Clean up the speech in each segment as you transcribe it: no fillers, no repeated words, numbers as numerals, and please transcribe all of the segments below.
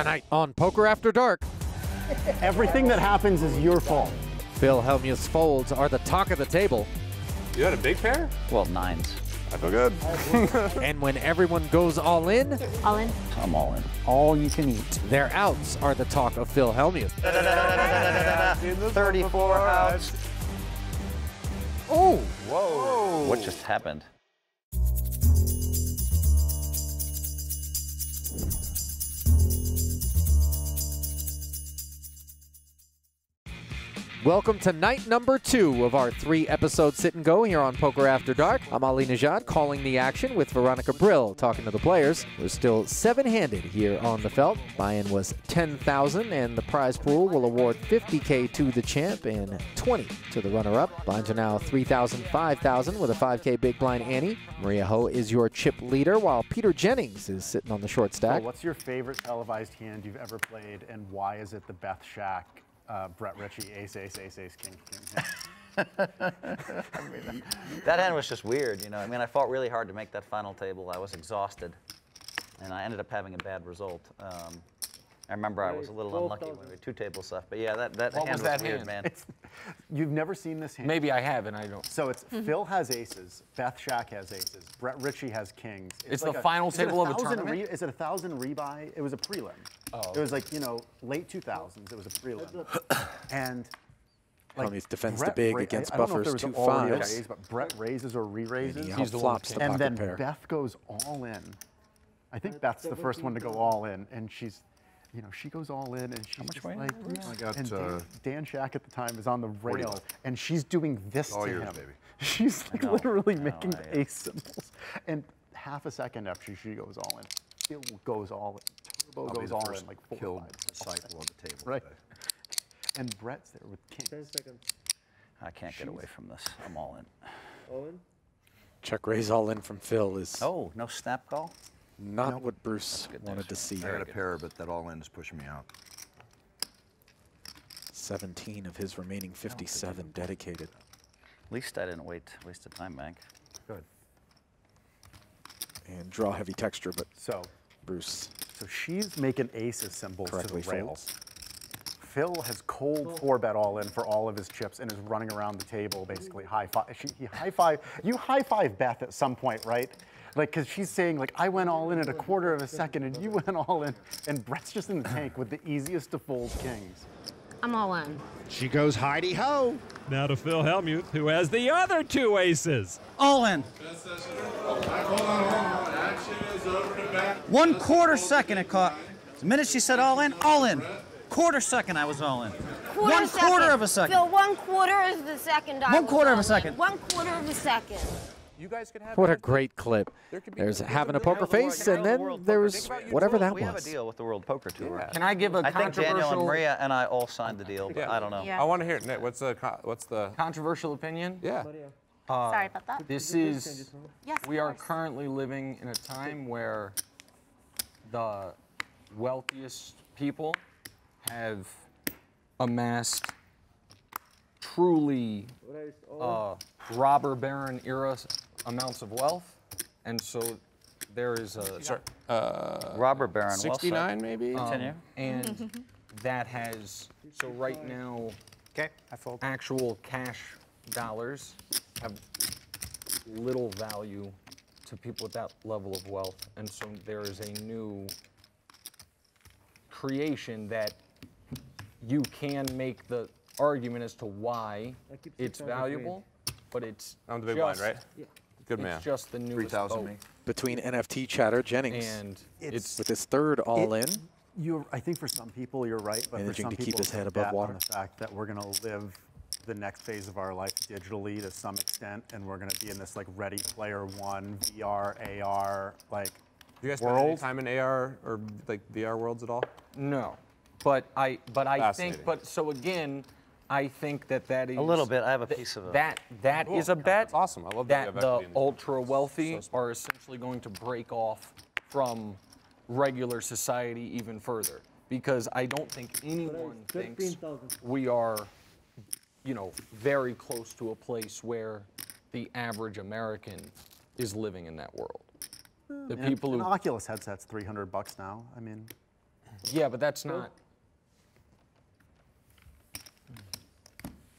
Tonight on Poker After Dark. Everything that happens is your fault. Phil Hellmuth's folds are the talk of the table. You had a big pair? Well, nines. I feel good. And when everyone goes all in, All in. I'm all in. All you can eat. their outs are the talk of Phil Hellmuth. 34 outs. Oh, Whoa. What just happened? welcome to night number 2 of our 3-episode sit and go here on Poker After Dark. I'm Ali Najad calling the action with Veronica Brill talking to the players. We're still 7-handed here on the felt. Buy-in was $10,000 and the prize pool will award $50K to the champ and $20 to the runner-up. Blinds are now $3,000, $5,000 with a $5K big blind ante. Maria Ho is your chip leader while Peter Jennings is sitting on the short stack. So what's your favorite televised hand you've ever played, and why is it the Beth Shack, Brett Ritchie, ace, ace, ace, ace, king, king? I mean, that hand was just weird, you know. I mean, I fought really hard to make that final table. I was exhausted, and I ended up having a bad result. I remember I was a little unlucky when we had 2 tables left, but yeah, that hand was weird, man. You've never seen this hand? Maybe I have, and I don't. So it's Phil has aces, Beth Shack has aces, Brett Ritchie has kings. It's like the final table of a tournament? Is it 1,000 rebuy? It was a prelim. Oh. It was like, you know, late 2000s. It was a prelim. And Hellmuth defends the Brett big against I don't know buffers, if there 2 was already a fives. raise, but Brett raises or re-raises. He He's the flops the And pocket then pair. Beth goes all in. I think Beth's the first one to go all in, and she's, you know, she goes all in, and she's just like, I got, and Dan Shack at the time is on the rail, left. and she's doing this All to yours, him. baby. She's like literally making yeah. ace symbols, and half a second after she goes all in, Phil goes all in, Turbo goes all in, like 4 killed 5 cycle on the table right? today. And Brett's there with kings. 10 seconds. I can't get away from this. I'm all in. All in? Check raise all in from Phil is Oh, no snap call? not what Bruce good wanted news. to see. I got a pair, but that all-in is pushing me out. 17 of his remaining 57 dedicated. At least I didn't waste the time bank. Good. And draw heavy texture, but So Bruce she's making aces symbols to correctly the rail. folds. Phil has cold 4-bet all in for all of his chips and is running around the table basically high five. You high five Beth at some point, right? Like, because she's saying, like, I went all in at a quarter of a second and you went all in, and Brett's just in the tank with the easiest to fold kings. I'm all in. She goes Heidi-ho. Now to Phil Hellmuth, who has the other 2 aces. All in. 1/4 second it caught. The minute she said all in, quarter second I was all in. Quarter of a second. Phil, 1/4 of the second. 1/4 of a second. 1/4 of a second. You guys could have. What a great clip. There's having a poker face, and then there's whatever that We have a was. deal with the World Poker Tour. Can I give a I think Daniel and controversial, Maria and I all signed the deal, but I don't know. Yeah. I want to hear it. Nick, what's the? controversial opinion? Yeah. Sorry about that. This is, Yes, we of are course. currently living in a time where the wealthiest people have amassed truly robber baron era amounts of wealth, and so there is a Robert Baron. 69 maybe. Continue. and that has, so right now Okay, I fold. actual cash dollars have little value to people with that level of wealth, and so there is a new creation that you can make the argument as to why it's valuable, but it's I'm the big just, blind, right? Yeah. Good man. It's just the newest 3,000 boat. me. Between NFT chatter, Jennings And it's with his 3rd all in. I think for some people you're right, but Managing for some to keep people his head it's above bet water. on the fact that we're going to live the next phase of our life digitally to some extent, and we're going to be in this like Ready Player One, VR, AR, like Do you guys spend any world. time in AR or like VR worlds at all? no, but I think, Fascinating. but so again, I think that is A little bit. I have a piece of it. That is a bet. That's awesome. I love that you that have the equity in it. ultra wealthy So smart. are essentially going to break off from regular society even further, because I don't think anyone thinks 13,000. we are, you know, very close to a place where the average American is living in that world. The people An who Oculus headset's $300 now. I mean, Yeah, but that's not.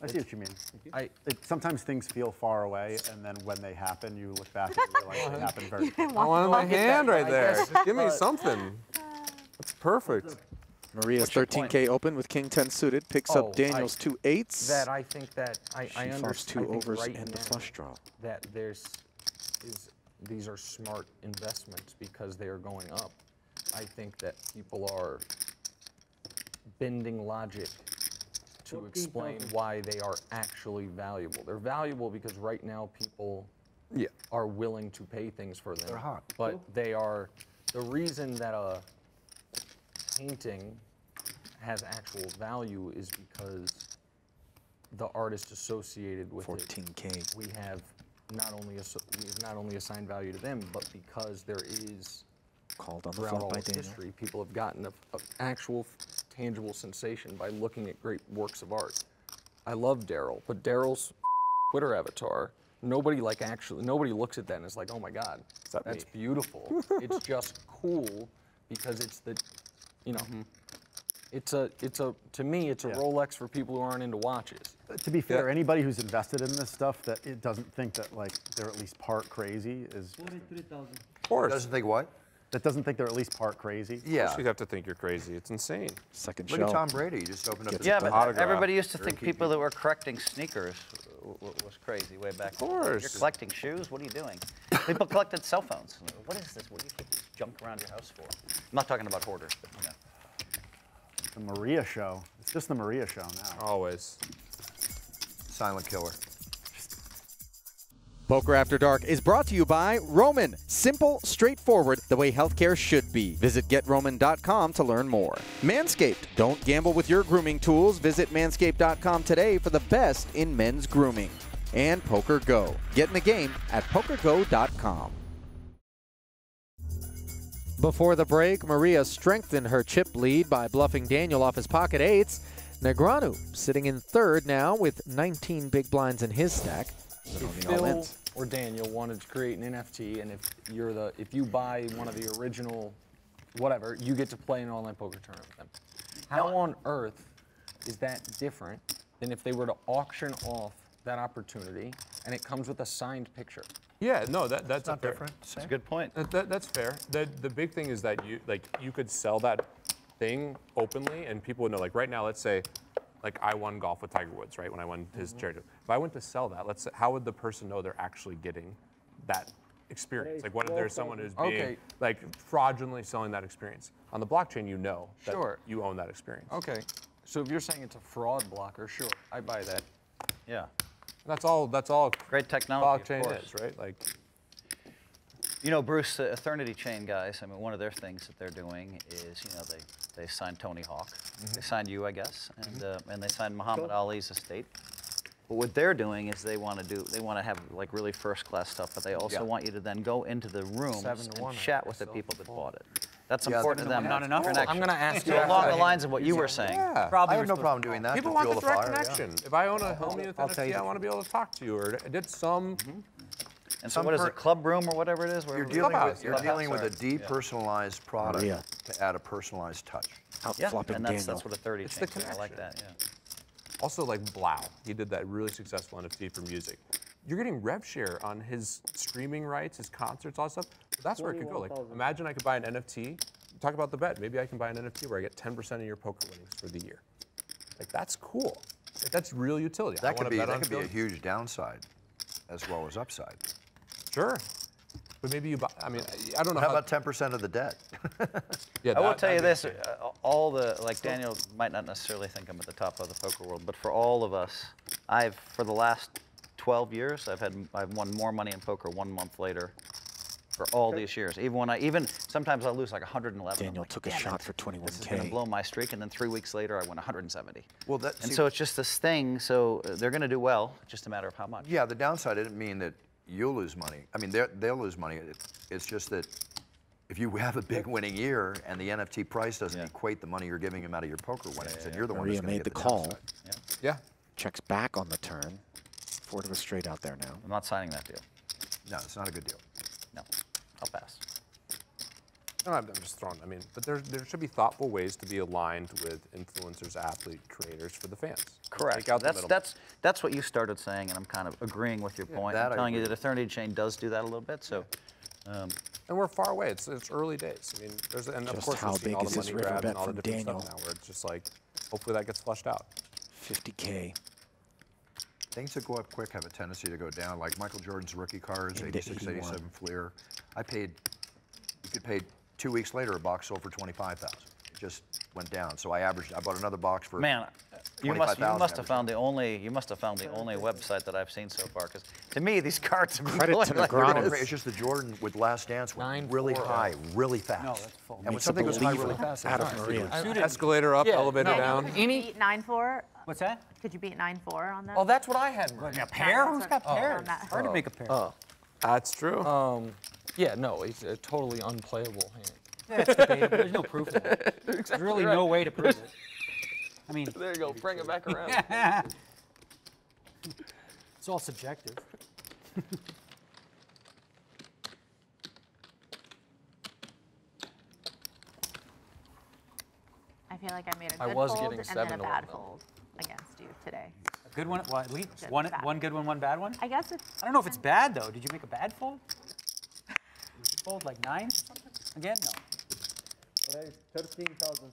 I see what you mean. Sometimes things feel far away, and then when they happen, you look back and you realize they happened very quickly. I wanted my hand right there. Just give me something. That's perfect. Maria's 13K open with King 10 suited, picks up Daniel's 2 8s. That I think that I She flops understand 2 overs right and the now flush draw. that these are smart investments because they are going up. I think that people are bending logic to explain why they are actually valuable. They're valuable because right now people are willing to pay things for them. They're hot. But they are, the reason that a painting has actual value is because the artist associated with 14K. it. We have not only assigned value to them, but because there is Called on the throughout flop all by of Daniel. history, people have gotten an actual tangible sensation by looking at great works of art. I love Daryl, but Daryl's Twitter avatar, nobody looks at that and is like, oh my God, that's beautiful. It's just cool because it's the, you know, to me, it's a Rolex for people who aren't into watches. To be fair, anybody who's invested in this stuff that it doesn't think that like they're at least part crazy is. 43,000. Of course. Doesn't think what? That doesn't think they're at least part crazy. Yeah. You have to think you're crazy. It's insane. Second Look shell. at Tom Brady. He just opened up his Yeah, but autograph. everybody used to think people that were correcting sneakers was crazy way back. Of course. You're collecting shoes? What are you doing? People collected cell phones. What is this? What do you keep this junk around your house for? I'm not talking about hoarders, but you know. The Maria show. It's just the Maria show now. Always. silent killer. Poker After Dark is brought to you by Roman. Simple, straightforward, the way healthcare should be. Visit GetRoman.com to learn more. Manscaped. Don't gamble with your grooming tools. Visit Manscaped.com today for the best in men's grooming. And Poker Go. Get in the game at PokerGo.com. Before the break, Maria strengthened her chip lead by bluffing Daniel off his pocket eights. Negreanu sitting in third now with 19 big blinds in his stack. If Phil or Daniel wanted to create an NFT, and if you buy one of the original, whatever, you get to play an online poker tournament with them. How on earth is that different than if they were to auction off that opportunity and it comes with a signed picture? Yeah, no, that's Not fair. different. That's a good point. That's fair. The big thing is that you could sell that thing openly and people would know. Like right now, let's say, like I won golf with Tiger Woods, right? When I won his charity. If I went to sell that, let's say, how would the person know they're actually getting that experience? Like what if there's someone who's being like fraudulently selling that experience? On the blockchain, you know that you own that experience. Okay, so if you're saying it's a fraud blocker, sure, I buy that. Yeah. That's all Great technology, blockchain of course. is, right? Like, you know, Bruce, the Eternity Chain guys, I mean, one of their things that they're doing is, you know, they signed Tony Hawk. They signed you, I guess, and they signed Muhammad Ali's estate. But what they're doing is they want to have like really first-class stuff, but they also want you to then go into the rooms and chat with the people that bought it. That's important to them. Not enough. I'm going to ask you along the lines of what you were saying. yeah. I have no problem doing that. People to want fuel the the direct fire, connection. If I own a Hellmuth NFT, I want to be able to talk to you, or I did some. And so what is it, club room or whatever it is? You're Clubhouse. dealing with a Clubhouse, depersonalized product to add a personalized touch. Outflopping and Daniel. that's what a 30 It's the change is. I like that, connection. yeah. Also, like Blau, he did that really successful NFT for music. You're getting rev share on his streaming rights, his concerts, all that stuff. But that's where it could go. Like, imagine I could buy an NFT. Talk about the bet. Maybe I can buy an NFT where I get 10% of your poker winnings for the year. Like, that's cool. Like, that's real utility. That could be a huge downside as well as upside. Sure. But maybe you buy, I mean, I don't know. How about 10% of the debt? Yeah, I will tell you this, all the, like Daniel might not necessarily think I'm at the top of the poker world, but for all of us, for the last 12 years, I've won more money in poker 1 month later for all these years. Even sometimes I'll lose like 111. Daniel took a shot for 21K. This is going to blow my streak, and then 3 weeks later I win 170. Well, so it's just this thing, so they're going to do well, it's just a matter of how much. Yeah, the downside didn't mean that you'll lose money. I mean, they'll lose money. It's just that if you have a big winning year and the NFT price doesn't equate the money you're giving them out of your poker winnings, and you're the one who's going to get the call. Yeah. Checks back on the turn. 4 to a straight out there now. I'm not signing that deal. No, it's not a good deal. No, I'll pass. No, I'm just throwing. I mean, but there should be thoughtful ways to be aligned with influencers, athlete, creators for the fans. Correct. Take out the middleman. That's what you started saying, and I'm kind of agreeing with your point. I'm telling you that Eternity Chain does do that a little bit. So. And we're far away. It's early days. I mean, and of course we're seeing all the money grab and all the different stuff now. Where it's just like, hopefully that gets flushed out. 50K. Things that go up quick have a tendency to go down. Like Michael Jordan's rookie cards, 86, 87 Fleer. You could pay 2 weeks later, a box sold for 25,000. It just went down. So I bought another box for. Man, you must have found the only website that I've seen so far. Because to me, these cards are credit to Negreanu. It's just the Jordan with Last Dance went really high, really fast. No, that's full. And when something goes high really fast, out of Maria. Escalator up, elevator down. Could you beat 9-4? What's that? Could you beat 9-4 on that? Oh, that's what I had. A pair? Who's got pairs? that. Hard to make a pair. That's true. Yeah, no, it's a totally unplayable hand. Yeah, it's debatable. There's no proof of it. There's really no way to prove it. I mean, There you go, bring it back around. it's all subjective. I feel like I made a I good was fold getting and 7 then a to bad 1 though. fold against you today. A good one? Well, at least Good, one bad. good one, one bad one? I guess it's. I don't know if it's bad, though. Did you make a bad fold? Did you fold like 9 or something? Again? No. 13,000.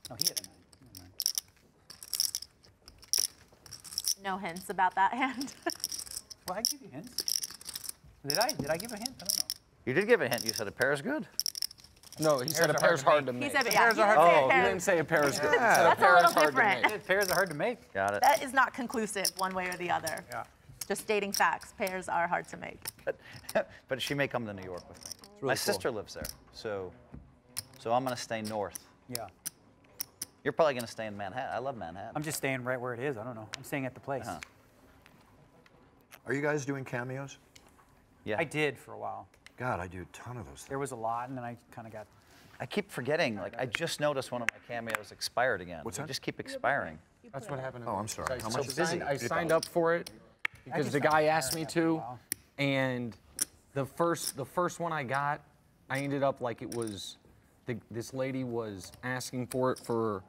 No, he had a 9. Never mind. No hints about that hand. Well, I give you hints. Did I? Did I give a hint? I don't know. You did give a hint. You said a pair is good. No, he said a pair's hard to He make. said, He yeah, he didn't say a pair. didn't say a pair is good. He said That's a pair little is hard to different. make. Yeah, pairs are hard to make. Got it. That is not conclusive one way or the other. Yeah. Just stating facts. Pairs are hard to make. But she may come to New York with me. really My cool. sister lives there, so I'm going to stay north. Yeah. You're probably going to stay in Manhattan. I love Manhattan. I'm just staying right where it is. I don't know. I'm staying at the place. Uh-huh. Are you guys doing cameos? Yeah. I did for a while. God, I do a ton of those things. There was a lot, and then I kind of got. I keep forgetting. Like I just noticed one of my cameos expired again. What's They that? just keep expiring. That's what happened. Oh, I'm sorry. How much is I signed up for it because the guy asked me to, and the first one I got, I ended up like it was, this lady was asking for it for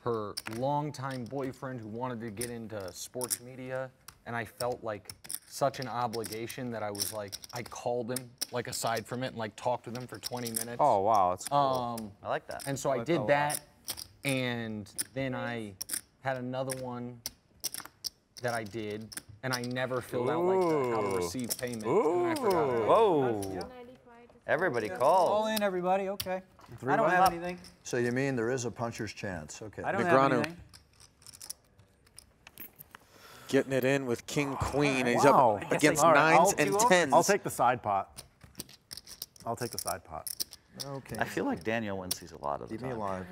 her longtime boyfriend who wanted to get into sports media, and I felt like such an obligation that I was like, I called him like aside from it and like talked with him for 20 minutes. Oh wow, that's cool. I like that. And so I did that, and then I had another one that I did, and I never filled out like the how to receive payment. And I forgot about it. Whoa. Everybody All called. in, everybody. Okay. I don't have anything. So you mean there is a puncher's chance? Okay. I don't have Negreanu. anything. Getting it in with King Queen. And he's Wow. up against All right, 9s and 10s. I'll take the side pot. I'll take the side pot. Okay. I feel like Daniel wins these a lot of the Keep me time. alive.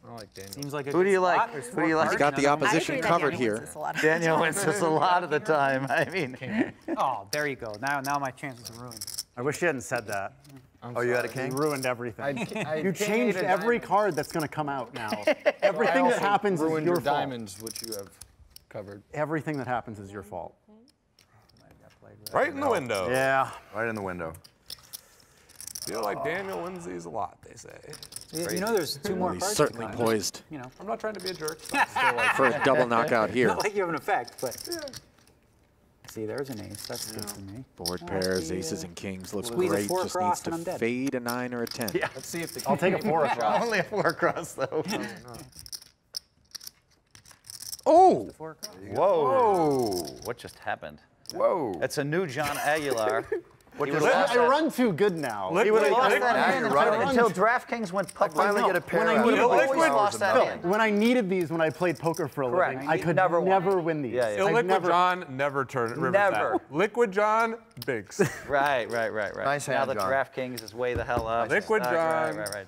I like Daniel. Seems like a Who good do you like? spot. There's Who four do you like? cards. He's got the I opposition agree that covered Daniel here. wins this a lot of Daniel wins this a lot of the time. I mean, Oh, there you go. Now my chances are ruined. I wish you hadn't said that. Oh, you had a You king? ruined everything. You King changed eight of every diamonds. card that's going to come out now. I Everything that also happens is ruined your your fault. diamonds, which you have covered. Everything that happens is your fault. Right in the window. Yeah. Right in the window. Feel like Daniel wins these a lot, they say. You know, there's 2 more He's cards. certainly to come. poised You know, I'm not trying to be a jerk. for a double knockout here. not like you have an effect, but. See, there's an ace. That's good for me. Board pairs, aces and kings. Looks Squeeze a great. 4 Just across needs and I'm to dead. fade a 9 or a 10. Yeah. Let's see if the I'll take a 4 across. only a 4 across though. Oh! 4 across. Whoa. What just happened? Whoa. That's a new John Aguilar. What He did would've I lost I that. run too good now. He would have lost that Now hand you're running. until DraftKings went public. Finally get a pair When I out need of a it. liquid- Always lost that hand. When I needed these when I played poker for a Correct. living, I could Never never, won. win these. Yeah, yeah. I've Liquid never, John never turned rivers Never. that. Liquid John, bigs. Right. Nice Now hand, the John. DraftKings is way the hell up. Liquid John. Right.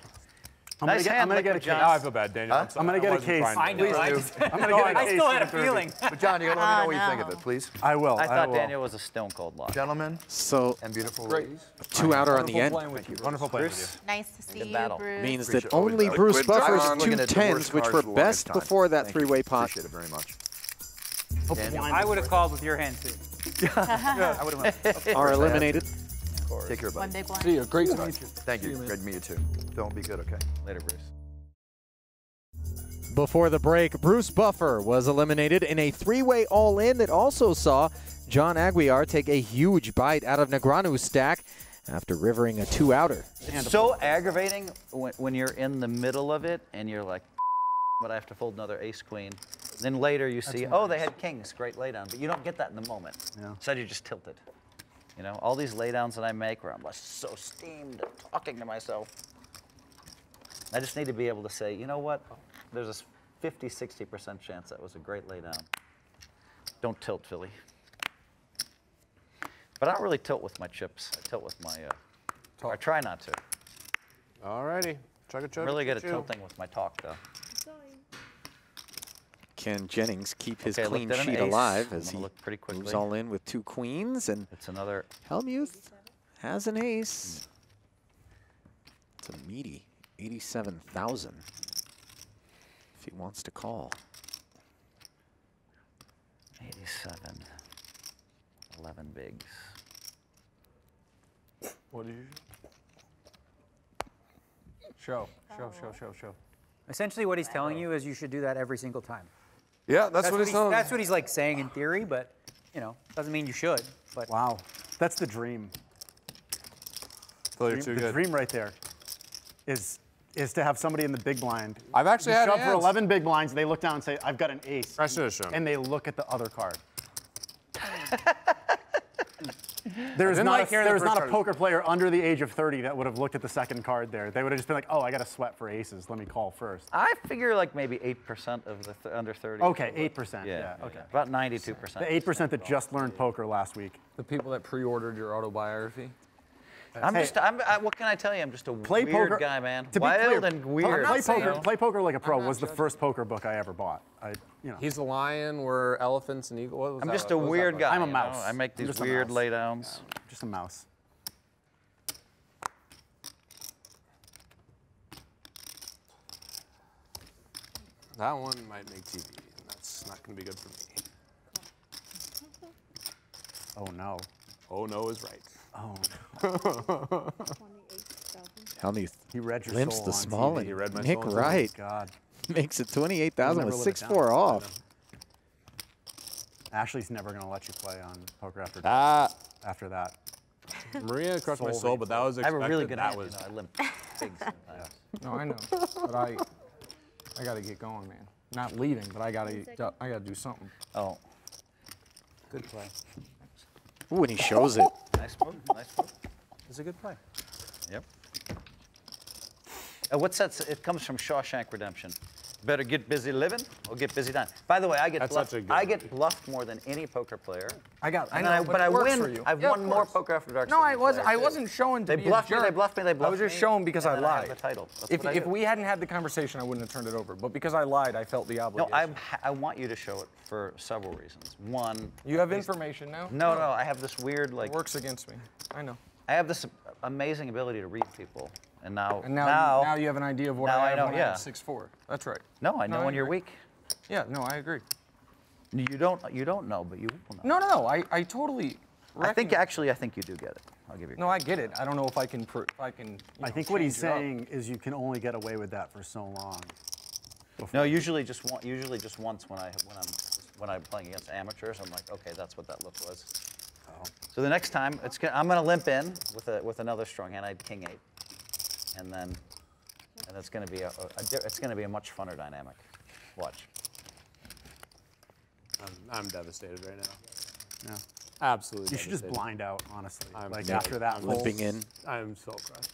I'm gonna Nice get, hand, I'm gonna get a Liquid case. John. Now I feel bad, Daniel. Huh? I'm gonna get a wasn't case. trying to I know. do I, that. just, I'm gonna get a I case still for had a the derby. feeling. But John, you gotta let me know what you no. think of it, please. I will. I thought will. Daniel was a stone cold lock. Gentlemen So and beautiful Great. ladies. 2 outer on the end Playing with you. Wonderful playing with you. Nice to see Good you, battle. Bruce. means Appreciate that it. Always only better. Bruce Liquid buffers John. 2 Looking at the 10s, worst which cards were for the longest best time. before that Thank you. 3-way pot. Appreciate it very much. I would have called with your hand too. I would have went. Are eliminated. Of course. yours. Take care, buddy. One big one. See you. Great to meet you. Thank you. Great to meet you too. Don't be good, okay? Later, Bruce. Before the break, Bruce Buffer was eliminated in a three-way all-in that also saw John Aguiar take a huge bite out of Negreanu's stack after rivering a two-outer. It's so aggravating when you're in the middle of it and you're like, but I have to fold another ace-queen. Then later you see, oh, they had kings, great laydown. But you don't get that in the moment. Yeah. Instead, you're just tilted. You know, all these laydowns that I make where I'm like so steamed and talking to myself. I just need to be able to say, you know what? There's a 50-60% chance that was a great laydown. Don't tilt, Philly. But I don't really tilt with my chips. I tilt with my, I try not to. All righty. I'm really good at tilting with my talk, though. Can Jennings keep his Okay, clean looked at an sheet ace. alive I'm as gonna he look pretty quickly. moves all in with two queens? And it's another. Hellmuth has an ace. It's a meaty 87,000 if he wants to call. 87. 11 bigs. What do you? Show. Essentially what he's telling you is you should do that every single time. Yeah, that's what he's telling me. That's what he's like saying in theory, but you know, doesn't mean you should. But wow, that's the dream. Phil, you're too The good. dream right there is to have somebody in the big blind. I've actually had shove for hands. 11 big blinds, and they look down and say, "I've got an ace." I should have shown. And they look at the other card. There's didn't not, like hearing the there's first not a card. poker player under the age of 30 that would have looked at the second card there. They would have just been like, "Oh, I got to sweat for aces. Let me call first." I figure like maybe 8% of the under 30. Okay, 8%. Yeah, okay. About 92%. The 8% that just learned poker last week. The people that pre-ordered your autobiography. What can I tell you? I'm just a weird poker, guy, man. To be Wild clear, and weird. Play poker like a pro was the first poker book I ever bought. He's a lion. We're elephants and eagles. What was I'm that? just a What was that weird book? guy. I'm a you mouse. know? I make I'm these just a weird mouse. laydowns. Just a mouse. That one might make TV, and that's not going to be good for me. Oh no. Oh no is right. Oh. Hellmuth He read your limps soul the on small TV. and He read my Nick soul on TV. Wright God. makes it 28,000 with Never live it 6-4 down. off. Ashley's never going to let you play on Poker After Dark after that. Maria crushed my Soul soul, but that was I have expected. a really good that hand. was. You know, I limp big sometimes. No, I know, but I got to get going, man. Not leading, but I got to do something. Oh. Good play. Ooh, and he shows it. Nice move. Nice move. It's a good play. Yep. What's that? It comes from Shawshank Redemption. Better get busy living or get busy dying. By the way, I get That's bluffed. such a good I get bluffed more than any poker player. I know, But I it works win. for you. I've Yeah, won of more course. Poker After Dark. No, I wasn't showing to They be bluffed a me. jerk. They bluffed me. They bluffed me. I was just showing because I and then I lied. have the title. That's If what I do. we hadn't had the conversation, I wouldn't have turned it over. But because I lied, I felt the No, obligation. I want you to show it for several reasons. One. You have information now? No, I have this weird like. It works against me. I know. I have this amazing ability to read people, and now. And now you have an idea of what now I I have know, when I yeah. have 6-4. That's right. No, I know No, when I you're agree. weak. Yeah, no, I agree. You don't know, but you will know. No, I totally. I think you do get it. I'll give you. No, I get it. I don't know if I can. I think what he's saying is you can only get away with that for so long. No, usually just once when I'm playing against amateurs, I'm like, okay, that's what that look was. Oh. So the next time, I'm gonna limp in with another strong hand. I had King 8, and it's gonna be it's gonna be a much funner dynamic. Watch. I'm devastated right now. Yeah. Absolutely. You should just devastated. blind out, honestly. I'm After that, limping in. I'm so crushed.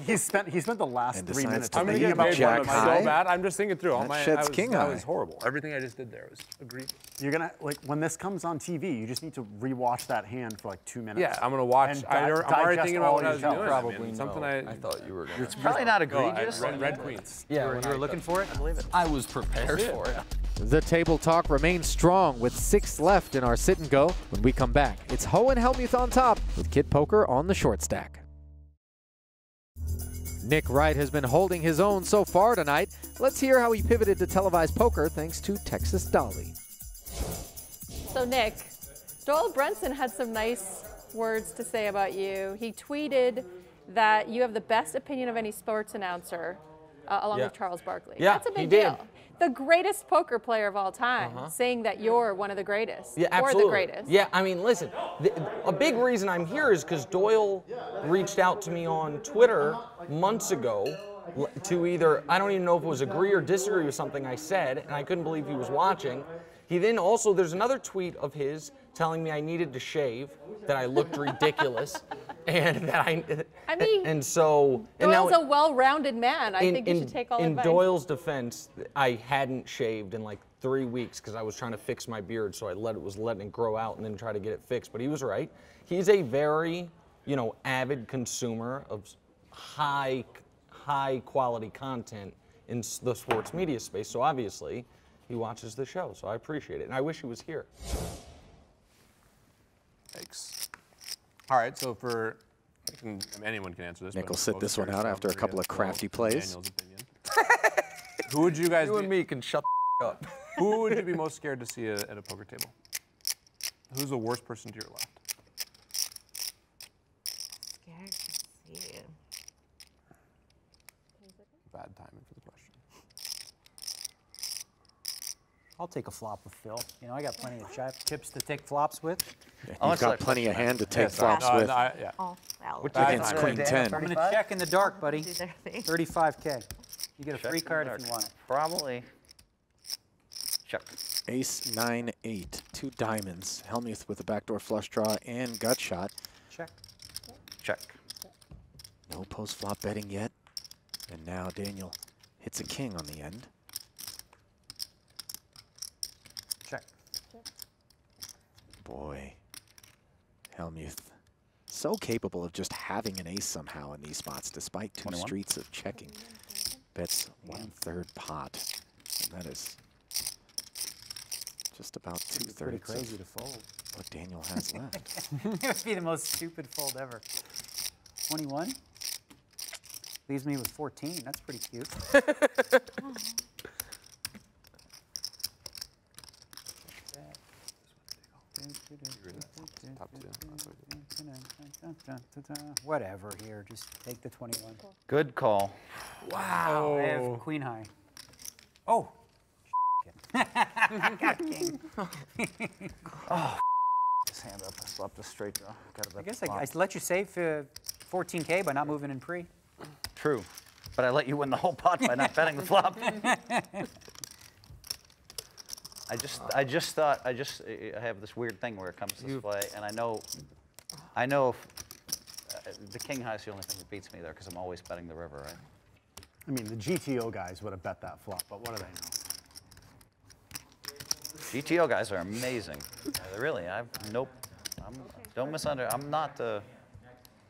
He spent the last And 3 decides minutes to I'm gonna thinking get about paid Jack for it high. so bad. I'm just thinking through all That my. sheds king that high. was horrible. Everything I just did there was egregious. You're gonna when this comes on TV, you just need to rewatch that hand for like 2 minutes. Yeah, I'm gonna watch. And I'm already digest thinking about all what I your was tells. doing. Probably I mean, no. something I thought you were gonna. It's probably not No, egregious. red queens. Yeah, you were looking for it. I believe it. I was prepared for it. The table talk remains strong with 6 left in our sit and go. When we come back, it's Ho and Hellmuth on top with Kid Poker on the short stack. Nick Wright has been holding his own so far tonight. Let's hear how he pivoted to televised poker thanks to Texas Dolly. So Nick, Doyle Brunson had some nice words to say about you. He tweeted that you have the best opinion of any sports announcer, along with Charles Barkley. Yeah, that's a big he did. deal. The greatest poker player of all time, saying that you're one of the greatest. Yeah, or absolutely. the greatest. Yeah, I mean, listen, a big reason I'm here is because Doyle reached out to me on Twitter months ago to either, I don't even know if it was agree or disagree with something I said, and I couldn't believe he was watching. He then also, there's another tweet of his telling me I needed to shave, that I looked ridiculous, and that I mean, and so, Doyle's a well-rounded man. I think you should take all in advice. Doyle's defense, I hadn't shaved in like 3 weeks because I was trying to fix my beard, so I was letting it grow out and then try to get it fixed. But he was right. He's a very, avid consumer of high quality content in the sports media space. So obviously, he watches the show. So I appreciate it, and I wish he was here. Thanks. All right, so anyone can answer this. Nick will sit this one out after a couple of crafty plays. Daniel's opinion. Who would you guys? You and me can shut the up. Who would you be most scared to see at a poker table? Who's the worst person to your left? Scared to see you. Bad timing for the question. I'll take a flop with Phil. I got plenty of chips to take flops with. You've got plenty of hand to take flops with. Oh, well. Against Queen 10. I'm going to check in the dark, buddy. Do their thing. 35K. You get a free card if you want it. Probably. Check. Ace 9-8, 2 diamonds. Hellmuth with a backdoor flush draw and gut shot. Check. Check. No post flop betting yet. And now Daniel hits a king on the end. Check. Boy, Hellmuth, so capable of just having an ace somehow in these spots, despite 2 21. streets of checking. Bets 1/3 pot, and that is just about 2/3 Pretty crazy to fold. what Daniel has left. It would be the most stupid fold ever. 21? Leaves me with 14. That's pretty cute. Whatever here, just take the 21. Good call. Wow. I have queen high. Oh. I got king. Oh, this hand up. I slapped a straight draw. I guess I let you save 14K by not moving in pre. True, but I let you win the whole pot by not betting the flop. I have this weird thing where it comes to this play, and I know the king high is the only thing that beats me there because I'm always betting the river, right? I mean, the GTO guys would have bet that flop, but what do they know? GTO guys are amazing. Really, don't misunderstand. I'm not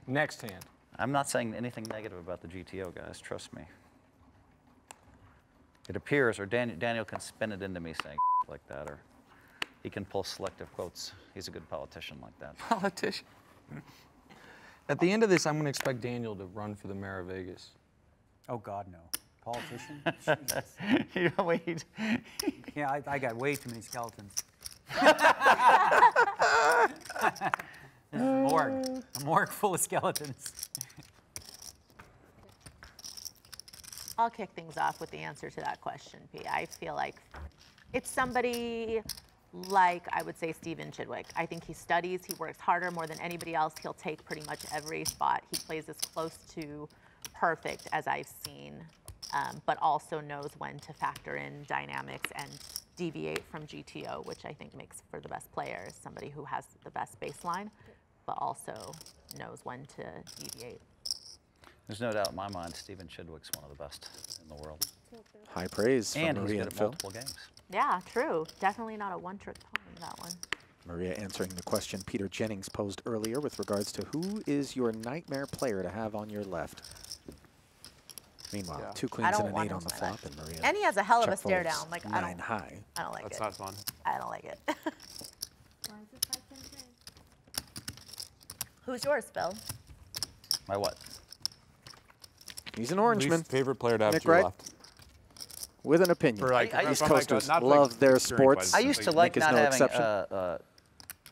Next hand. I'm not saying anything negative about the GTO guys. Trust me. It appears, or Daniel can spin it into me saying like that, or he can pull selective quotes. He's a good politician like that. Politician. At the end of this, I'm going to expect Daniel to run for the mayor of Vegas. Oh, God, no. Politician? Wait. Yeah, I got way too many skeletons. This is a morgue. A morgue full of skeletons. I'll kick things off with the answer to that question, P. I feel like it's somebody like, I would say, Stephen Chidwick. I think he studies, he works harder more than anybody else. He'll take pretty much every spot. He plays as close to perfect as I've seen, but also knows when to factor in dynamics and deviate from GTO, which I think makes for the best player, is somebody who has the best baseline, but also knows when to deviate. There's no doubt in my mind, Stephen Chidwick's one of the best in the world. High praise from And he's Maria good and at Phil. multiple games. Yeah, true. Definitely not a one-trick pony, that one. Maria answering the question Peter Jennings posed earlier with regards to who is your nightmare player to have on your left. Meanwhile, 2 queens and an 8 on the flop, and Maria. And he has a hell of a check stare folds down. Like 9 high. I don't like it. That's not fun. I don't like it. Who's yours, Phil? My what? He's an Orangeman. Least favorite player to have Nick to your Wright, left. with an opinion. For like, East from like Coasters not love like their experience-wise, sports. I used to like Nick is not no having exception.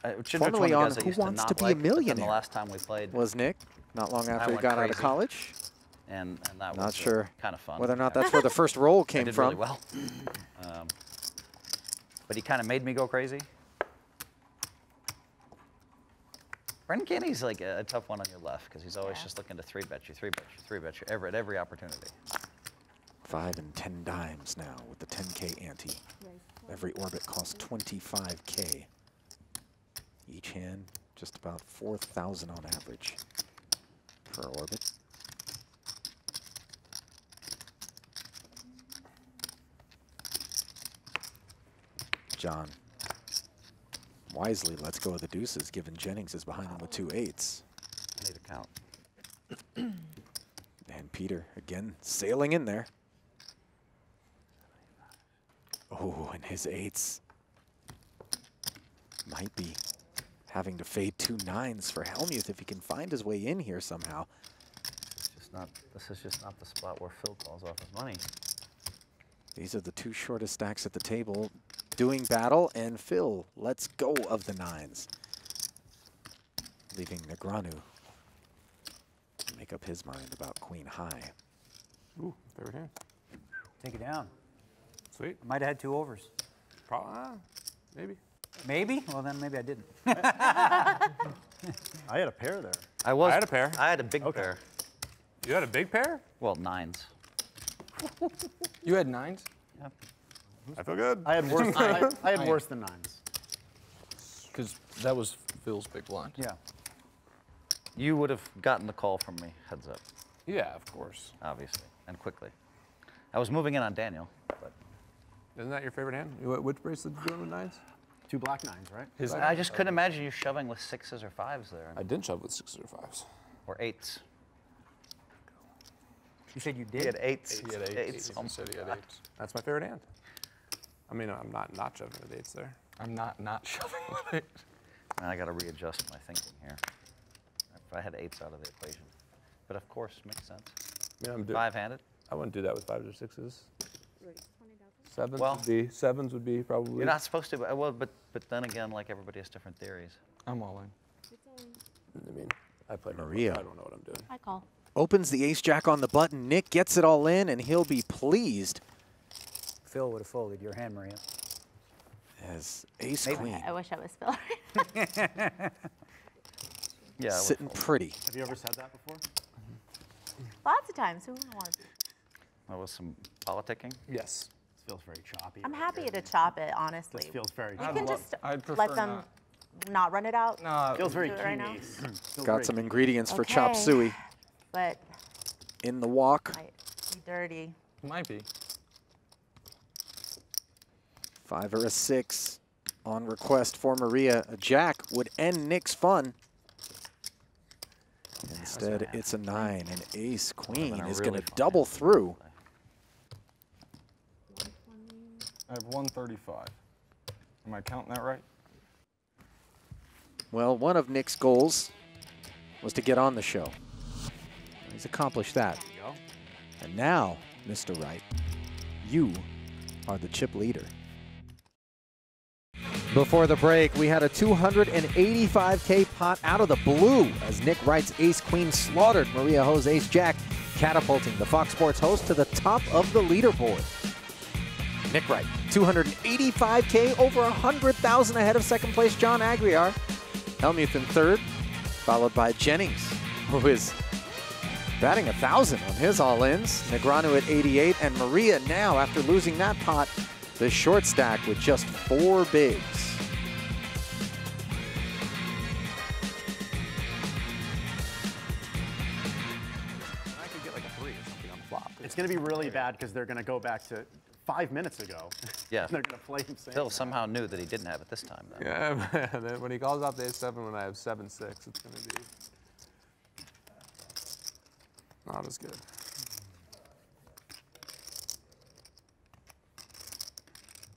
Formerly on Who Wants to Be a Millionaire. The last time we played was Nick, not long after he got out of college. And that not was sure kind of fun. whether or not that's where the first roll came did from. Really well. But he kind of made me go crazy. Brendan Kenny's like a tough one on your left because he's always just looking to 3-bet you, 3-bet you, 3-bet you at every opportunity. 5 and 10 dimes now with the 10K ante. Every orbit costs 25K. Each hand just about 4,000 on average per orbit. John wisely lets go of the deuces, given Jennings is behind him with 2 8s. I need a count. And Peter, again, sailing in there. Oh, and his 8s might be having to fade 2 9s for Hellmuth if he can find his way in here somehow. This is just not the spot where Phil calls off his money. These are the 2 shortest stacks at the table doing battle, and Phil lets go of the 9s, leaving Negreanu to make up his mind about queen high. Ooh, third hand. Take it down. Sweet. I might have had 2 overs. Maybe. Maybe? Well, then maybe I didn't. I had a pair there. I had a pair. I had a big pair. You had a big pair? Well, 9s. You had 9s? Yep. I feel good. I had worse. I had worse than 9s. Because that was Phil's big blind. Yeah. You would have gotten the call from me, heads up. Yeah, of course. Obviously, and quickly. I was moving in on Daniel, but. Isn't that your favorite hand? Which bracelet did you doing with 9s? 2 black 9s, right? I just couldn't imagine you shoving with 6s or 5s there. I didn't shove with 6s or 5s. Or 8s. You said you did? He had 8s. He had 8s. He said he had 8s. That's my favorite hand. I mean, I'm not shoving with 8s there. I'm not shoving with 8s. I got to readjust my thinking here. If I had 8s out of the equation. But of course, makes sense. Yeah, I'm 5-handed? I wouldn't do that with 5s or 6s. 7s Well, would be. 7s would be probably. You're not supposed to, but then again, like everybody has different theories. I'm all in. I mean, I played Maria. I don't know what I'm doing. I call. Opens the ace-jack on the button. Nick gets it all in, and he'll be pleased. Phil would have folded your hand, Maria. As ace-queen. I wish I was Phil. Yeah. Sitting pretty. Have you ever said that before? Lots of times. Who wouldn't want to? That was some politicking? Yes. This feels very choppy. I'm happy to chop it, honestly. This feels very You choppy. can just I'd prefer let them not run it out. No, Feels very Do it right king now? ace. Feels Got very some king. ingredients for chop Okay. suey. But In the walk. might be dirty. might be. 5 or a 6 on request for Maria. A jack would end Nick's fun. Instead, it's a 9, and ace-queen is going to double through. I have 135. Am I counting that right? Well, one of Nick's goals was to get on the show. He's accomplished that. There you go. And now, Mr. Wright, you are the chip leader. Before the break, we had a 285K pot out of the blue as Nick Wright's ace-queen slaughtered Maria Ho's ace-jack, catapulting the Fox Sports host to the top of the leaderboard. Nick Wright, 285K, over 100,000 ahead of second place John Aguiar. Hellmuth in third, followed by Jennings, who is batting 1,000 on his all-ins. Negreanu at 88, and Maria now, after losing that pot, the short stack with just 4 bigs. I could get like a 3 or something on the flop. It's going to be really bad because they're going to go back to 5 minutes ago. Yeah. They're going to play him saying Phil that. somehow knew that he didn't have it this time, though. Yeah, and then when he calls out the ace-7 when I have 7-6, it's going to be not as good.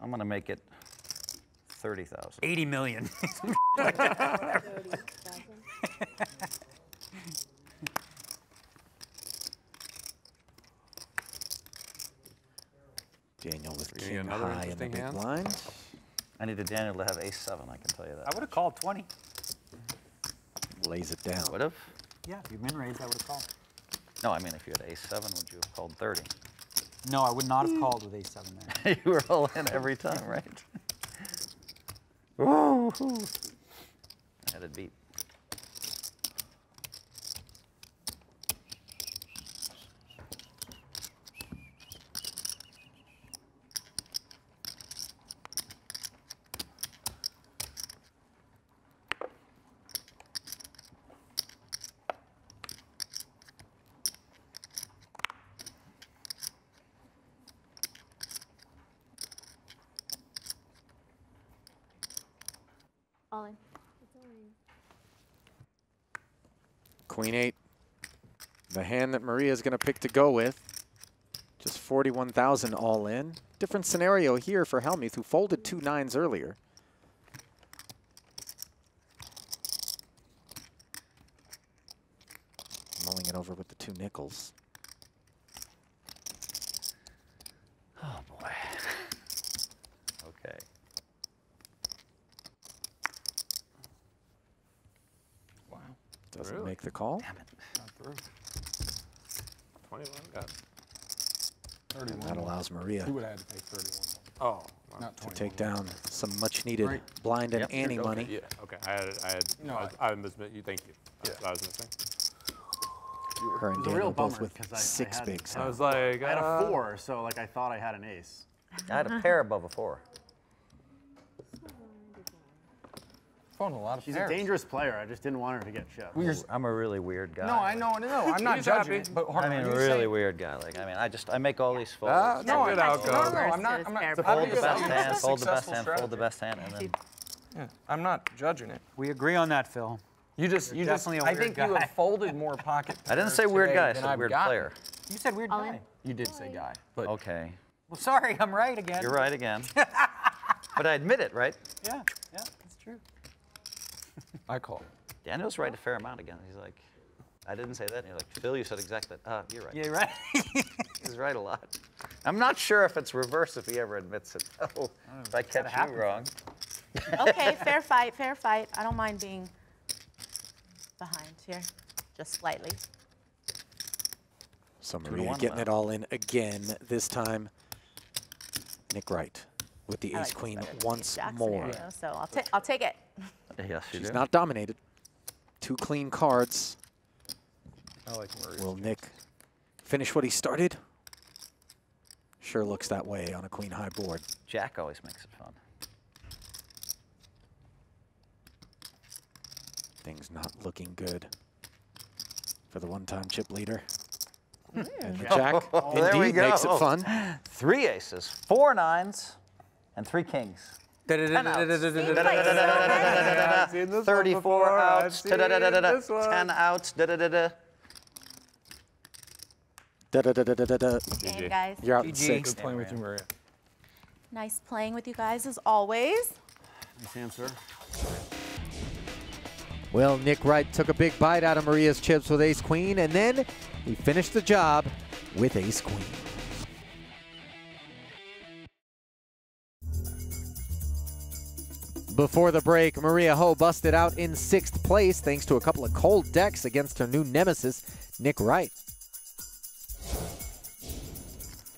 I'm going to make it 30,000. 80 million. Daniel with You're gonna king get another high in the interesting big hand? blind. I needed Daniel to have ace-7, I can tell you that. I would have called 20. Lays it down. Would have? Yeah, if you min-raised, I would have called. No, I mean, if you had ace-7, would you have called 30? No, I would not have called with ace-7 there. You were all in every time, right? Woo! I had it beat. All in. Queen 8. The hand that Maria is going to pick to go with. Just 41,000 all in. Different scenario here for Hellmuth, who folded 2 9s earlier. Mulling it over with the 2 nickels. Oh, boy. Okay. Wow. Doesn't Really? make the call. Damn it. Not through. 21 got. 31. That allows Maria He would have had to pay 31. Oh. Not to 21. take down some much needed Right. blind and Yep. ante Okay, money. Yeah. Okay. No, I was you. Thank you. That's what I was missing. Her and It was a Daniel real both bummer with because 6 had, bigs. I was like, I had a 4, so like I thought I had an ace. I had a pair above a 4. Phone a lot of She's pairs. a dangerous player. I just didn't want her to get chipped. I'm a really weird guy. No, I know. I'm not He's judging happy. it, but hold I on, mean, are you really saying- weird guy. Like, I mean, I make all these folds. That's No, a good outcome. I'm not. Fair Fold play. the best hand, It's a fold the best successful hand, fold the strategy. best hand, and then Yeah, I'm not judging it. We agree on that, Phil. You You're definitely a I weird think you guy. have folded more pocket. I didn't pairs say weird today guy, I than said I've weird gotten. player. You said weird All guy. in. You did say guy, but Okay, Well, sorry, I'm right again. you're right again. But I admit it, right? Yeah, that's true. I call. Daniel's right a fair amount again. He's like, I didn't say that. And you're like, Phil, you said exactly that. You're right. Yeah, you're right. He's right a lot. I'm not sure if it's reverse if he ever admits it, though. If I catch you happen. wrong. Okay, fair fight, fair fight. I don't mind being behind here, just slightly. So 2 to Maria 1 getting now. it all in again. This time, Nick Wright with the I like ace this queen better than once Jack more. scenario, so I'll take it. Yes, you She's do. not dominated. 2 clean cards. I like Maria's. Will Nick finish what he started? Sure looks that way on a queen high board. Jack always makes it fun. Things not looking good for the one-time chip leader. And the jack There we indeed go. makes it fun. 3 aces, 4 9s, and 3 kings. 34 outs, 10 outs, da-da-da-da. Da-da-da-da-da-da. Game, guys. You're out in GG. 6. Good playing with you, Maria. Nice playing with you guys as always. Nice answer. Well, Nick Wright took a big bite out of Maria's chips with ace-queen, and then he finished the job with ace-queen. Before the break, Maria Ho busted out in 6th place thanks to a couple of cold decks against her new nemesis, Nick Wright.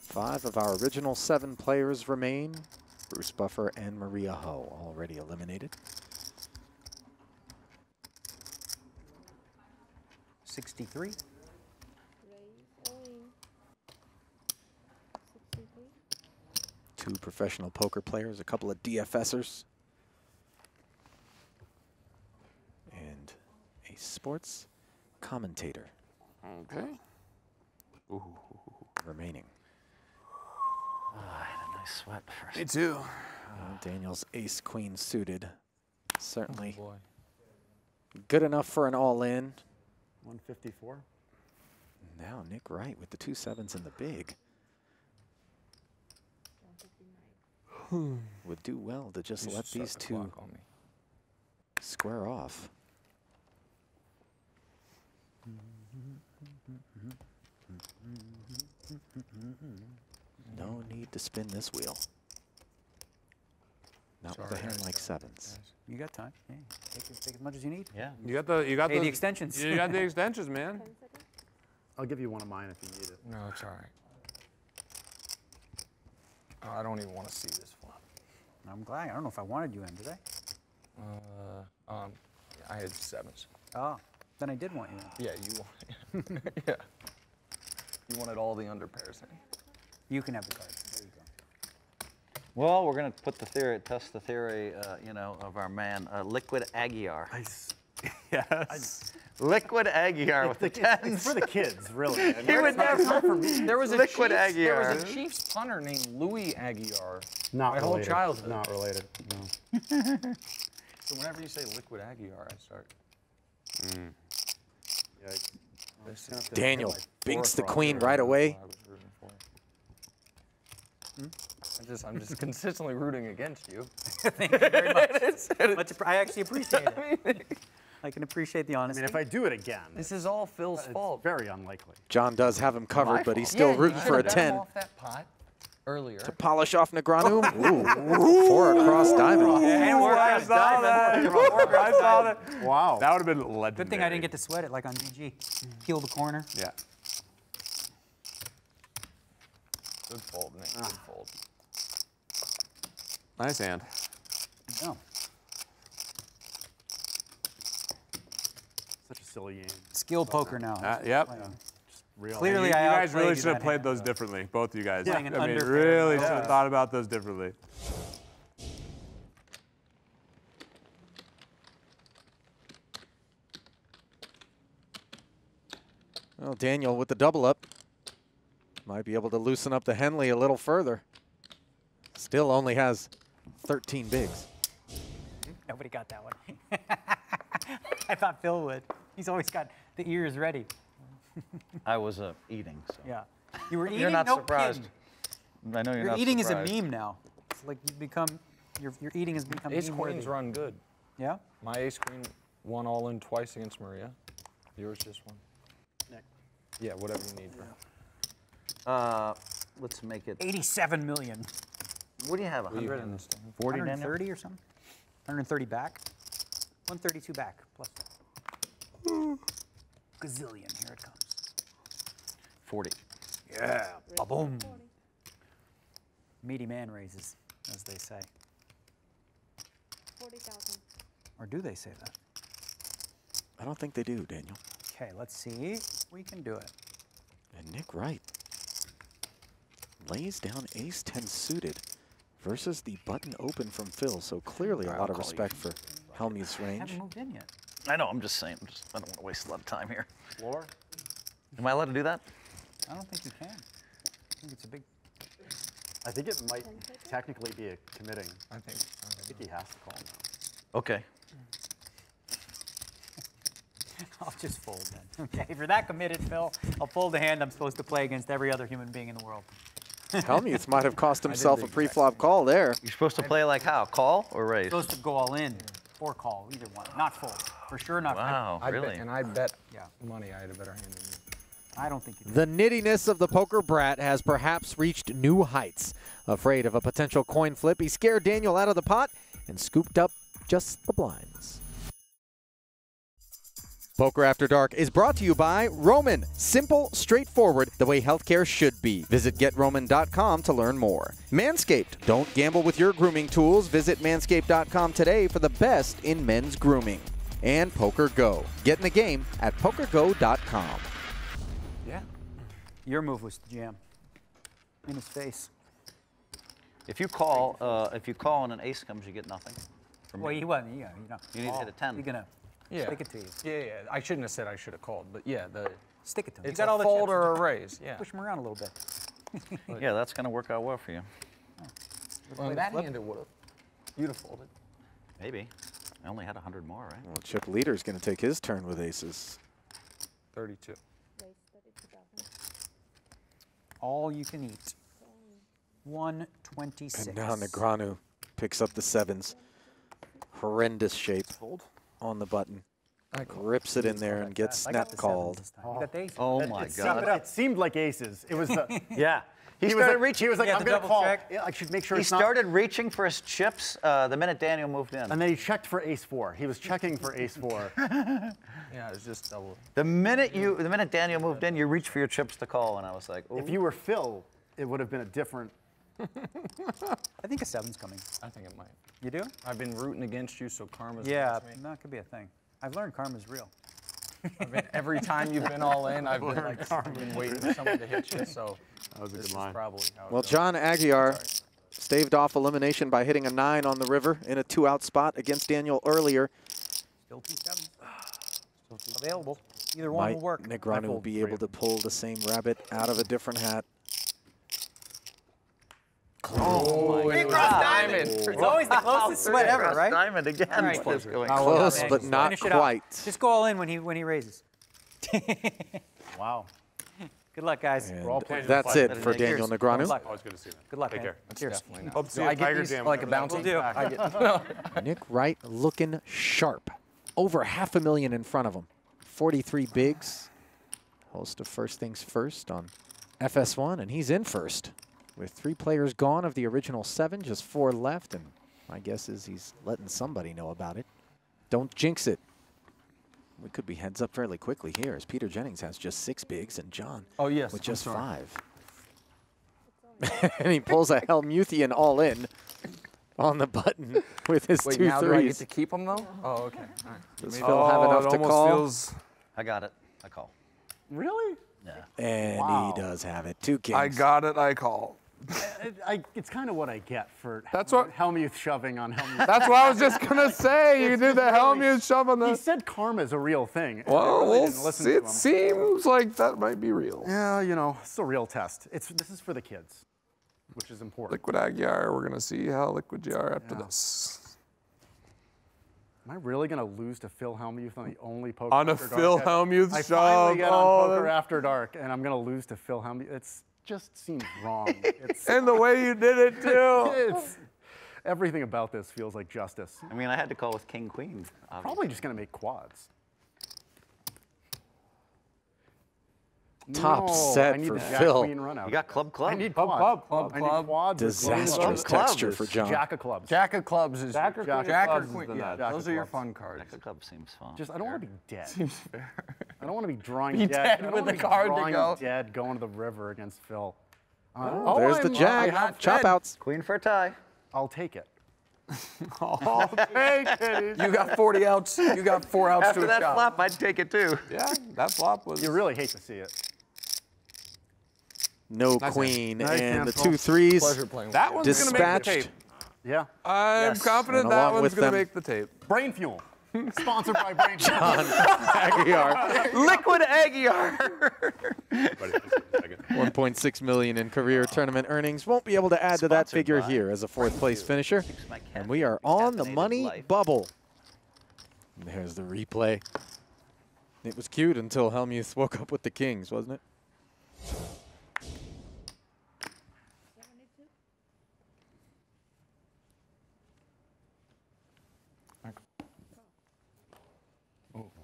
5 of our original 7 players remain. Bruce Buffer and Maria Ho already eliminated. 63. Two professional poker players, a couple of DFSers, and a sports commentator. Okay. Remaining. Oh, I had a nice sweat first. Me too. Daniel's ace-queen suited. Certainly Boy. good enough for an all-in. 154. Now Nick Wright with the 2 7s in the big. Would do well to just let these two on me. square off. No need to spin this wheel. Not with a hand like sevens. You got time. Yeah. Take as much as you need. Yeah. You got the extensions. You got the extensions, man. I'll give you one of mine if you need it. No, it's all right. Oh, I don't even want to see this flop. I'm glad. I don't know if I wanted you in, did I? I had sevens. Oh, then I did want you in. Yeah, you wanted. Yeah. You wanted all the under pairs in. You can have the cards. There you go. Well, we're going to put the theory, test the theory, of our man, Liquid Aguiar. Nice. Yes. Liquid Aguiar with the tens. It's for the kids, really. He would never. There was a Liquid Chiefs, Aguiar. There was a Chiefs punter named Louis Aguiar. Not my related. whole childhood. Not related. No. So whenever you say Liquid Aguiar, I start. Yeah, Daniel binks the queen right away. I'm just consistently rooting against you. Thank you very much. I actually appreciate it. I can appreciate the honesty. I mean, if I do it again, This is all Phil's fault. very unlikely. John does have him covered, but he's still rooting for a 10. Off that pot earlier. To polish off Negreanu. Ooh, 4 across diamond. And we're I saw that. I saw that. Wow. That would have been legendary. Good thing I didn't get to sweat it like on GG. Peel the corner. Yeah. Good fold, Nick. Good fold. Nice hand. No. Such a silly game. Skill poker now. Yep. Real. Clearly, you I guys really outplayed should have that played hand. those differently, both of you guys. Playing an I mean, underpair. really should Yeah. have thought about those differently. Well, Daniel with the double up might be able to loosen up the Henley a little further. Still only has 13 bigs. Nobody got that one. I thought Phil would. He's always got the ears ready. I was eating. So. Yeah. You were eating? You're not No surprised. kidding. I know you're Your not eating surprised. is a meme now. It's like you become, your eating has become Ace meme-worthy. queens run good. Yeah? My ace queen won all in twice against Maria. Yours just won. Nick. Yeah, whatever you need, bro. Let's make it. 87 million. What do you have? What do you 140, have in this thing? 130 or something? 130 back? 132 back, plus. Gazillion, here it comes. 40. Yeah, ba-boom. Meaty man raises, as they say. 40,000. Or do they say that? I don't think they do, Daniel. Okay, let's see if we can do it. And Nick Wright lays down ace-10 suited versus the button open from Phil. So clearly a lot of respect for Hellmuth's I range. haven't moved in yet. I know. I'm just saying. I don't want to waste a lot of time here. Floor? Am I allowed to do that? I don't think you can. I think it's a big. I think it might technically be a committing. I think he has to call now. Okay. I'll just fold then. Okay, if you're that committed, Phil, I'll fold the hand I'm supposed to play against every other human being in the world. Hellmuth might have cost himself a pre-flop call there. You're supposed to play like how? Call or raise? Supposed to go all in or call, either one. Not fold. For sure not Wow, I really? bet, and I bet Yeah. money I had a better hand than you. I don't think you The nittiness of the poker brat has perhaps reached new heights. Afraid of a potential coin flip, he scared Daniel out of the pot and scooped up just the blinds. Poker After Dark is brought to you by Roman. Simple, straightforward, the way healthcare should be. Visit GetRoman.com to learn more. Manscaped. Don't gamble with your grooming tools. Visit Manscaped.com today for the best in men's grooming. And Poker Go. Get in the game at PokerGo.com. Yeah. Your move was to jam. In his face. If you call and an ace comes, you get nothing. From Well, me. he wasn't. Yeah, you know. You need to hit a 10. You're gonna stick it to you. Yeah. I shouldn't have said I should have called, but yeah, Stick it to him. it's you got a all the fold chips. or a raise. Yeah. Push him around a little bit. Yeah, that's going to work out well for you. Well, in that hand, it would have. You'd have folded. Maybe. I only had 100 more, right? Well, Chip Leader's going to take his turn with aces. 32. All you can eat. 126. And now Negreanu picks up the sevens. Horrendous shape on the button. Rips it in there and gets I got snap the called. sevens this time. You got the aces. Oh my It God. seemed like aces. It was the Yeah. He started reaching. He was like, Yeah, I'm the going to double call. check. Yeah, I should make sure He it's not. started reaching for his chips the minute Daniel moved in. And then he checked for ace-4. He was checking for ace-4. Yeah, it's just double. The minute Daniel moved in, you reached for your chips to call, and I was like, ooh. If you were Phil, it would have been a different. I think a 7's coming. I think it might. You do? I've been rooting against you, so karma's Yeah, against me. that could be a thing. I've learned karma's real. Every time you've been all in, I've been like, been waiting for someone to hit you. So That was a this good is line. probably how it Well, goes. John Aguiar staved off elimination by hitting a 9 on the river in a 2-out spot against Daniel earlier. Still 2 7s. Still available. Either one Might will work. Negreanu will be able to pull the same rabbit out of a different hat? Oh, He crossed diamond. It's always the closest sweat ever, right? Diamond again. All right. What is going Close, man. but Just not finish it up. quite. Just go all in when he raises. Wow. Good luck, guys. And We're all playing that's the it for Cheers. Daniel Good Negreanu. luck. Always good to see you. Good luck, Take man. care. Cheers. Definitely not. Hope to see Do you I at get Tiger these Jam like a whenever that bounty? Will do. I get, Nick Wright looking sharp. Over $500,000 in front of him. 43 bigs. Host of First Things First on FS1, and he's in first. With 3 players gone of the original 7, just 4 left, and my guess is he's letting somebody know about it. Don't jinx it. We could be heads up fairly quickly here, as Peter Jennings has just 6 bigs, and John with just 5. And he pulls a Hellmuthian all-in on the button with his wait, 2 now do I get threes. to keep them though? Oh, okay. All right. Does Phil have enough to call? Feels, I got it. I call. Really? Yeah. And Wow. he does have it. 2 kings. I got it, I call. It's kind of what I get for That's what- Hellmuth shoving on Hellmuth. That's what I was just going to say. You did the Hellmuth shove on He the... said karma's a real thing. and I Well, really we'll didn't listen see. to It him. seems like that might be real. Yeah, you know, it's a real test. This is for the kids, which is important. Liquid Aguiar, we're going to see how liquid you are after Yeah. this. Am I really going to lose to Phil Hellmuth on the only Poker On a After Phil Dark? Hellmuth I shove. finally get Oh, on Poker that- After Dark, and I'm going to lose to Phil Hellmuth. It just seems wrong. It's, And the way you did it, too. everything about this feels like justice. I mean, I had to call with King Queen. Probably just going to make quads. Top No, set I need for the Jack Phil. Queen run out. You got club. I need Club, quads. club, I club. need quads. with Disastrous clubs. texture for John. Jack of clubs. Jack of clubs is Jack or Jack queen? or Clubs is queen. the Yeah, nut. Jack those of are your clubs. fun cards. Jack of club seems fun. Just I don't want to be dead. Seems fair. I don't want to be drawing Be dead. dead I don't with wanna a be card to drawing go. dead going to the river against Phil. There's the I jack. have Chop fed. outs. Queen for a tie. I'll take it. I'll take it. You got 40 outs. You got 4 outs After to a that chop. flop, I'd take it too. Yeah, that flop was... You really hate to see it. No Nice queen, Nice and hand, the Phil. 2 threes. Pleasure playing with That you. one's going to make the Dispatched. tape. Yeah. I'm Yes. confident And that along one's with going to them- make the tape. Brain fuel. Sponsored by Brain Fuel. Aguiar. Liquid Aguiar. 1.6 million in career tournament earnings. Won't be able to add to that Sponsored figure by here as a 4th place finisher. My cat And we are on the caffeinated money life. bubble. And there's the replay. It was cute until Hellmuth woke up with the kings, wasn't it?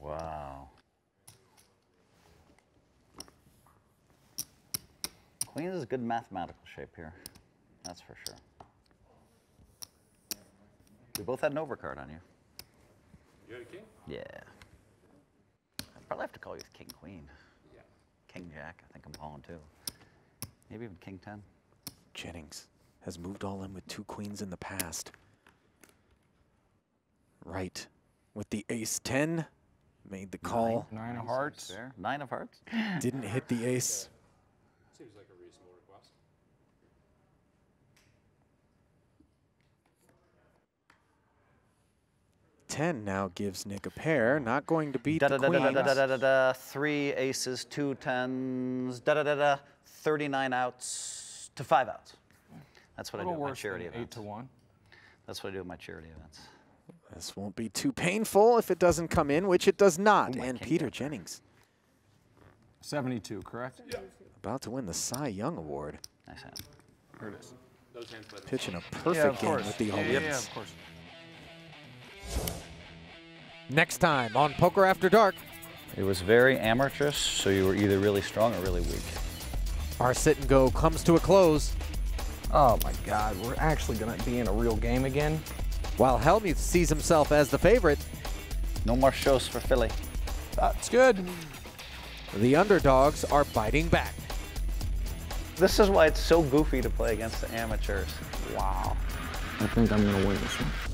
Wow. Queens is good mathematical shape here. That's for sure. We both had an overcard on you. You had a king? Yeah. I'd probably have to call you with King Queen. Yeah. King Jack. I think I'm calling too. Maybe even King 10. Jennings has moved all in with 2 queens in the past. Wright with the ace 10 made the call. 9 of hearts. There. 9 of hearts. Didn't hit the ace. Seems like a reasonable request. 10 now gives Nick a pair. Not going to beat the queens. 3 aces, 2 10s, 39 outs to 5 outs. That's what I do A little at my worse charity than 8 events. to 1. That's what I do at my charity events. This won't be too painful if it doesn't come in, which it does not. Ooh, I And can't Peter get there. Jennings 72, correct? Yeah. about to win the Cy Young Award. Nice hand. Here it is. Those hands play the Pitching a Yeah, perfect of game course. with the Yeah, all-ins. yeah, of course. Next time on Poker After Dark. It was very amateurish, so you were either really strong or really weak. Our sit and go comes to a close. Oh my God, we're actually gonna be in a real game again. While Hellmuth sees himself as the favorite. No more shows for Philly. That's good. The underdogs are biting back. This is why it's so goofy to play against the amateurs. Wow. I think I'm gonna win this one.